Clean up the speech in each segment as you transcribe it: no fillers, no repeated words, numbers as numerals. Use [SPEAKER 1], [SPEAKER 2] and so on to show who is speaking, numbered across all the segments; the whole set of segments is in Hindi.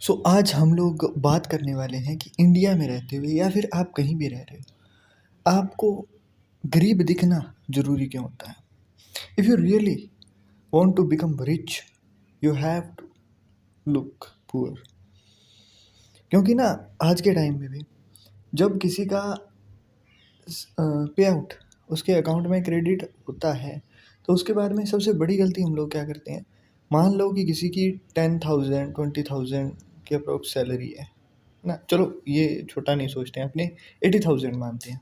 [SPEAKER 1] सो आज हम लोग बात करने वाले हैं कि इंडिया में रहते हुए या फिर आप कहीं भी रह रहे हो, आपको गरीब दिखना ज़रूरी क्यों होता है? If you really want to become rich, you have to look poor. क्योंकि ना आज के टाइम में भी जब किसी का पे आउट उसके अकाउंट में क्रेडिट होता है, तो उसके बाद में सबसे बड़ी गलती हम लोग क्या करते हैं, मान लो कि किसी की 10,000 20,000 के अप्रोक्स सैलरी है ना, चलो ये छोटा नहीं सोचते हैं, अपने 80,000 मानते हैं।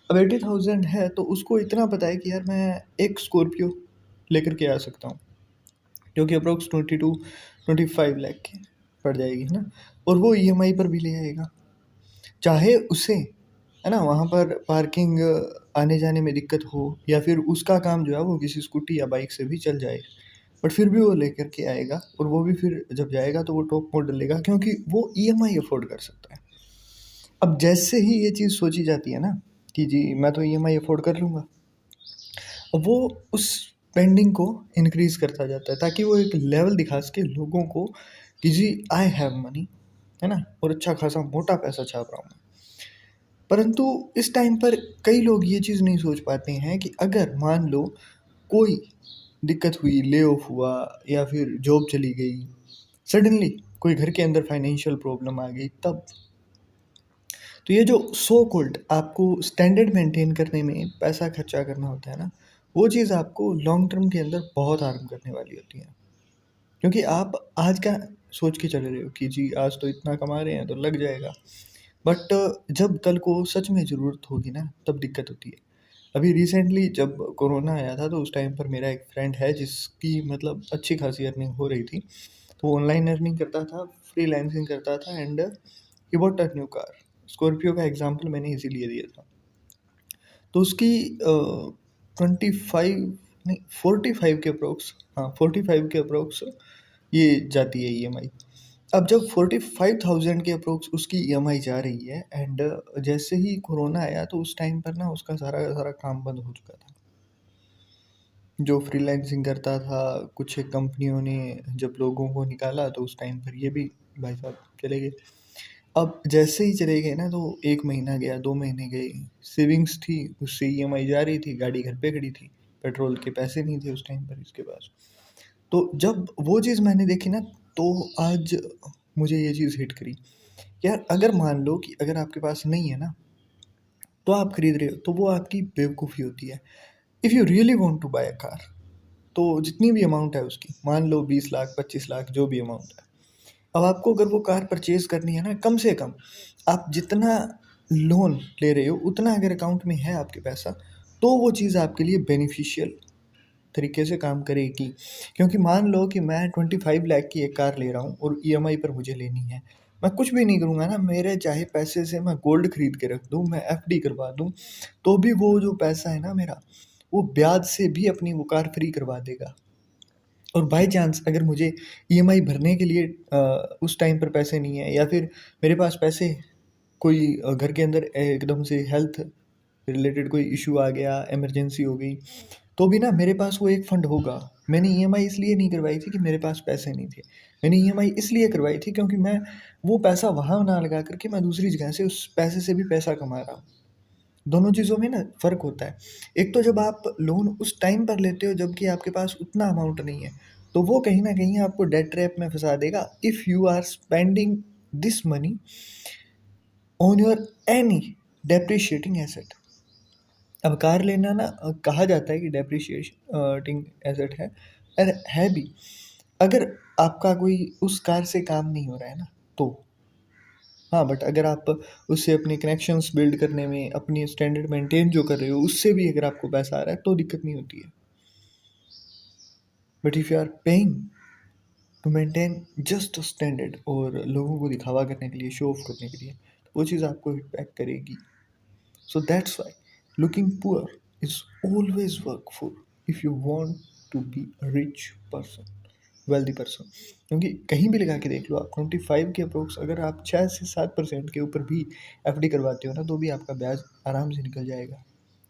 [SPEAKER 1] अब 80,000 है तो उसको इतना पता है कि यार मैं एक स्कॉर्पियो लेकर के आ सकता हूँ, जो कि अप्रोक्स 22-25 लाख की पड़ जाएगी, है ना। और वो ईएमआई पर भी ले आएगा, चाहे उसे, है ना, वहाँ पर पार्किंग आने जाने में दिक्कत हो, या फिर उसका काम जो है वो किसी स्कूटी या बाइक से भी चल जाए, बट फिर भी वो लेकर के आएगा। और वो भी फिर जब जाएगा तो वो टॉप मॉडल लेगा, क्योंकि वो ईएमआई अफोर्ड कर सकता है। अब जैसे ही ये चीज़ सोची जाती है ना कि जी मैं तो ईएमआई अफोर्ड कर लूँगा, अब वो उस स्पेंडिंग को इंक्रीज़ करता जाता है ताकि वो एक लेवल दिखा सके लोगों को कि जी आई हैव मनी, है ना, और अच्छा खासा मोटा पैसा छाप रहा हूँ मैं। परंतु इस टाइम पर कई लोग ये चीज़ नहीं सोच पाते हैं कि अगर मान लो कोई दिक्कत हुई, ले ऑफ हुआ, या फिर जॉब चली गई, सडनली कोई घर के अंदर फाइनेंशियल प्रॉब्लम आ गई, तब तो ये जो सो कॉल्ड आपको स्टैंडर्ड मेंटेन करने में पैसा खर्चा करना होता है ना, वो चीज़ आपको लॉन्ग टर्म के अंदर बहुत हार्म करने वाली होती है। क्योंकि आप आज का सोच के चल रहे हो कि जी आज तो इतना कमा रहे हैं तो लग जाएगा, बट जब कल को सच में ज़रूरत होगी ना, तब दिक्कत होती है। अभी रिसेंटली जब कोरोना आया था तो उस टाइम पर मेरा एक फ्रेंड है जिसकी मतलब अच्छी खासी अर्निंग हो रही थी, तो वो ऑनलाइन अर्निंग करता था, फ्रीलांसिंग करता था, and he bought a new car. Scorpio का एग्जांपल मैंने इसीलिए दिया था। तो उसकी 25 नहीं 45 के अप्रोक्स, हाँ 45 के अप्रोक्स ये जाती है ईएमआई। अब जब 45,000 के अप्रोक्स उसकी ईएमआई जा रही है, एंड जैसे ही कोरोना आया तो उस टाइम पर ना उसका सारा का सारा काम बंद हो चुका था। जो फ्रीलांसिंग करता था, कुछ कंपनियों ने जब लोगों को निकाला तो उस टाइम पर ये भी भाई साहब चले गए। अब जैसे ही चले गए ना तो 1 महीना गया, 2 महीने गए, सेविंग्स थी, उससे ईएमआई जा रही थी, गाड़ी घर पे खड़ी थी, पेट्रोल के पैसे नहीं थे उस टाइम पर इसके पास। तो जब वो चीज़ मैंने देखी ना, तो आज मुझे ये चीज़ हिट करी, यार अगर मान लो कि अगर आपके पास नहीं है ना, तो आप खरीद रहे हो, तो वो आपकी बेवकूफ़ी होती है। If you really want to buy a car, तो जितनी भी अमाउंट है उसकी, मान लो 20 लाख 25 लाख जो भी अमाउंट है, अब आपको अगर वो कार परचेज़ करनी है ना, कम से कम आप जितना लोन ले रहे हो उतना अगर अकाउंट में है आपके पैसा, तो वो चीज़ आपके लिए बेनिफिशियल तरीके से काम करेगी। क्योंकि मान लो कि मैं 25 लाख की एक कार ले रहा हूँ और ईएमआई पर मुझे लेनी है, मैं कुछ भी नहीं करूँगा ना, मेरे चाहे पैसे से मैं गोल्ड खरीद के रख दूँ, मैं एफडी करवा दूँ, तो भी वो जो पैसा है ना मेरा, वो ब्याज से भी अपनी वो कार फ्री करवा देगा। और बाय चांस अगर मुझे ईएमआई भरने के लिए उस टाइम पर पैसे नहीं है, या फिर मेरे पास पैसे, कोई घर के अंदर एकदम से हेल्थ रिलेटेड कोई इशू आ गया, इमरजेंसी हो गई, तो भी ना मेरे पास वो एक फ़ंड होगा। मैंने ईएमआई इसलिए नहीं करवाई थी कि मेरे पास पैसे नहीं थे। मैंने ईएमआई इसलिए करवाई थी क्योंकि मैं वो पैसा वहाँ ना लगा कर के मैं दूसरी जगह से उस पैसे से भी पैसा कमा रहा हूँ। दोनों चीज़ों में ना फ़र्क होता है। एक तो जब आप लोन उस टाइम पर लेते हो जबकि आपके पास उतना अमाउंट नहीं है, तो वो कहीं न कहीं आपको डेट ट्रैप में फँसा देगा, if you are spending this money on your any depreciating asset. अब कार लेना ना कहा जाता है कि डेप्रिशिएटिंग एसेट है, और है भी। अगर आपका कोई उस कार से काम नहीं हो रहा है ना, तो हाँ, बट अगर आप उससे अपने कनेक्शंस बिल्ड करने में, अपनी स्टैंडर्ड मेंटेन जो कर रहे हो, उससे भी अगर आपको पैसा आ रहा है तो दिक्कत नहीं होती है। But if you are paying to maintain just a standard, और लोगों को दिखावा करने के लिए, शो ऑफ करने के लिए, तो वो चीज़ आपको हिट बैक करेगी। So that's why looking poor is always work for if you want to be a rich person, wealthy person। क्योंकि कहीं भी लगा के देख लो आप, 25 के अप्रोक्स अगर आप 6 से 7% के ऊपर भी एफडी करवाते हो ना, तो भी आपका ब्याज आराम से निकल जाएगा,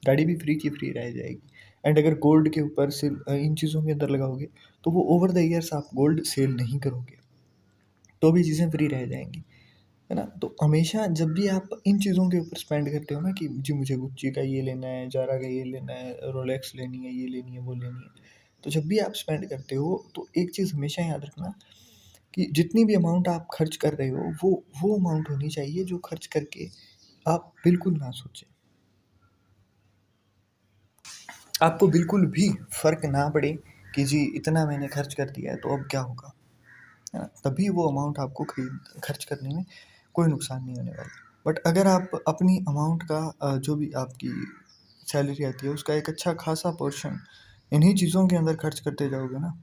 [SPEAKER 1] गाड़ी भी फ्री की फ्री रह जाएगी। एंड अगर गोल्ड के ऊपर से इन चीज़ों के अंदर लगाओगे, तो वो ओवर द ईयर्स आप गोल्ड सेल नहीं करोगे। तो भी चीज़ें फ्री रह जाएंगी, है ना। तो हमेशा जब भी आप इन चीज़ों के ऊपर स्पेंड करते हो ना कि जी मुझे गुच्ची का ये लेना है, जारा का ये लेना है, रोलेक्स लेनी है, ये लेनी है, वो लेनी है, तो जब भी आप स्पेंड करते हो तो एक चीज़ हमेशा याद रखना कि जितनी भी अमाउंट आप खर्च कर रहे हो वो अमाउंट होनी चाहिए जो खर्च करके आप बिल्कुल ना सोचें, आपको बिल्कुल भी फ़र्क ना पड़े कि जी इतना मैंने खर्च कर दिया है तो अब क्या होगा, है ना। तभी वो अमाउंट आपको खर्च करने में कोई नुकसान नहीं होने वाला। बट अगर आप अपनी अमाउंट का जो भी आपकी सैलरी आती है उसका एक अच्छा खासा पोर्शन इन्हीं चीज़ों के अंदर खर्च करते जाओगे ना,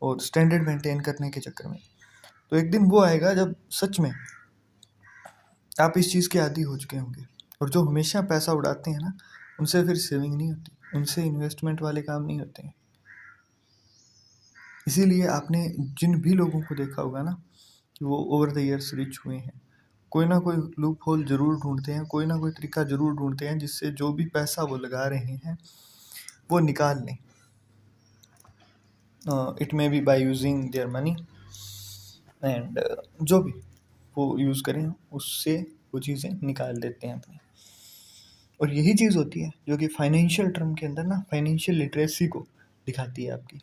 [SPEAKER 1] और स्टैंडर्ड मेंटेन करने के चक्कर में, तो एक दिन वो आएगा जब सच में आप इस चीज़ के आदी हो चुके होंगे। और जो हमेशा पैसा उड़ाते हैं ना, उनसे फिर सेविंग नहीं होती, उनसे इन्वेस्टमेंट वाले काम नहीं होते हैं। इसीलिए आपने जिन भी लोगों को देखा होगा ना कि वो ओवर द ईयर्स रिच हुए हैं, कोई ना कोई लूप होल ज़रूर ढूंढते हैं, कोई ना कोई तरीका ज़रूर ढूंढते हैं जिससे जो भी पैसा वो लगा रहे हैं वो निकाल लें। It may be by using their money and जो भी वो यूज़ करें उससे वो चीज़ें निकाल देते हैं अपनी। और यही चीज़ होती है जो कि फाइनेंशियल टर्म के अंदर ना फाइनेंशियल लिटरेसी को दिखाती है आपकी।